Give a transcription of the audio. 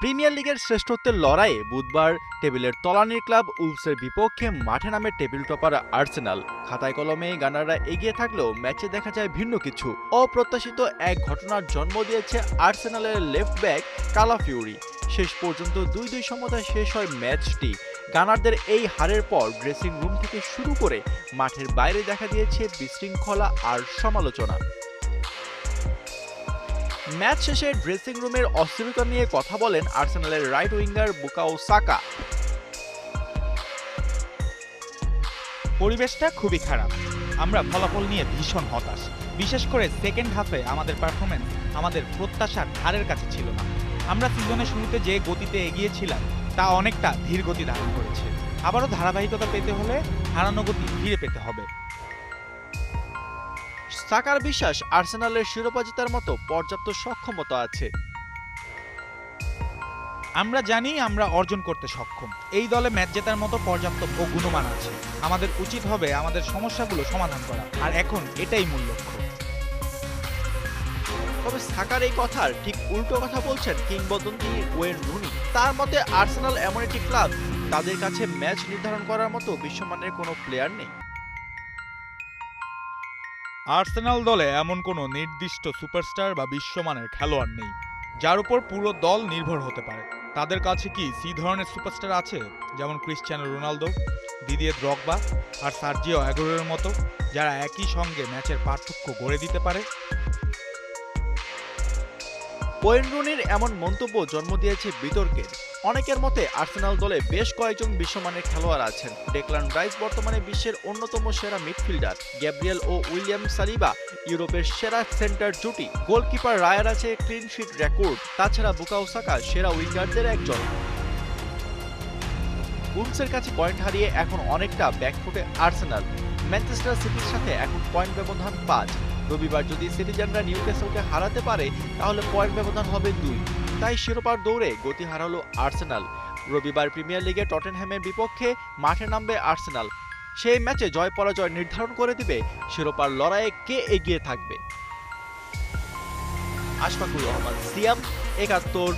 Premier লিগের শ্রেষ্ঠত্বের লড়াইয়ে বুধবার টেবিলের তলানির ক্লাব উলভসের বিপক্ষে মাঠে নামে টেবিল টপার আর্সেনাল। খাতায় কলমে গানাররা এগিয়ে থাকলেও ম্যাচে দেখা যায় ভিন্ন কিছু। অপ্রত্যাশিত এক ঘটনার জন্ম দিয়েছে আর্সেনালের লেফট ব্যাক কালাফিওরি। শেষ পর্যন্ত ২-২ সমতায় শেষ হয় ম্যাচটি। গানারদের এই হারের পর ড্রেসিং রুম থেকে শুরু করে মাঠের বাইরে দেখা দিয়েছে বিশৃঙ্খলা আর সমালোচনা। ম্যাচ শেষে ড্রেসিং রুমের অস্থিরতা নিয়ে কথা বলেন আর্সেনালের রাইট উইঙ্গার বুকাও সাকা। পরিবেশটা খুবই খারাপ। আমরা ফলাফল নিয়ে ভীষণ হতাশ। বিশেষ করে সেকেন্ড হাফে আমাদের পারফরমেন্স আমাদের প্রত্যাশার ধারের কাছে ছিল না। আমরা সিজনের শুরুতে যে গতিতে এগিয়েছিলাম তা অনেকটা ধীর গতি ধারণ করেছে। আবারও ধারাবাহিকতা পেতে হলে হারানো গতি ফিরে পেতে হবে। সাকার বিশ্বাস, আর্সেনালের শিরোপা জেতার মতো পর্যাপ্ত সক্ষমতা আছে। আমরা জানি আমরা অর্জন করতে সক্ষম। এই দলে ম্যাচ জেতার মতো পর্যাপ্ত গুণমান আছে। আমাদের উচিত হবে আমাদের সমস্যাগুলো সমাধান করা, আর এখন এটাই মূল লক্ষ্য। তবে সাকার এই কথার ঠিক উল্টো কথা বলছেন কিংবদন্তি ওয়েন রুনি। তার মতে আর্সেনাল এমন একটি ক্লাব, তাদের কাছে ম্যাচ নির্ধারণ করার মতো বিশ্বমানের কোনো প্লেয়ার নেই। আর্সেনাল দলে এমন কোনো নির্দিষ্ট সুপারস্টার বা বিশ্বমানের খেলোয়াড় নেই যার উপর পুরো দল নির্ভর হতে পারে। তাদের কাছে কি সি ধরনের সুপারস্টার আছে, যেমন ক্রিশ্চিয়ানো রোনালদো, দিদিয়ে দ্রগবা আর সার্জিও অ্যাগুয়েরোর মতো, যারা একই সঙ্গে ম্যাচের পার্থক্য গড়ে দিতে পারে? ওয়েন রুনির এমন মন্তব্য জন্ম দিয়েছে বিতর্কের। অনেকের মতে আর্সেনাল দলে বেশ কয়েকজন বিশ্বমানের খেলোয়াড় আছেন। ডেকলান রাইস বর্তমানে বিশ্বের অন্যতম সেরা মিডফিল্ডার। গ্যাব্রিয়েল ও উইলিয়াম সালিবা ইউরোপের সেরা সেন্টার জুটি। গোলকিপার রায়ার আছে ক্লিন শিট রেকর্ড। তাছাড়া বুকাও সাকা সেরা উইঙ্গারদের একজন। উলভসের কাছে পয়েন্ট হারিয়ে এখন অনেকটা ব্যাকফুটে আর্সেনাল। ম্যানচেস্টার সিটির সাথে এখন পয়েন্ট ব্যবধান ৫। রবিবার যদি সিটিজেনরা নিউক্যাসলকে হারাতে পারে তাহলে পয়েন্ট ব্যবধান হবে ২। তাই শিরোপার দৌড়ে গতি হারালো আর্সেনাল। রবিবার প্রিমিয়ার লিগে টটেনহ্যামের বিপক্ষে মাঠে নামবে আর্সেনাল। সেই ম্যাচে জয় পরাজয় নির্ধারণ করে দিবে শিরোপার লড়াইয়ে কে এগিয়ে থাকবে। আশফাকুর রহমান, সিয়াম, ৭১।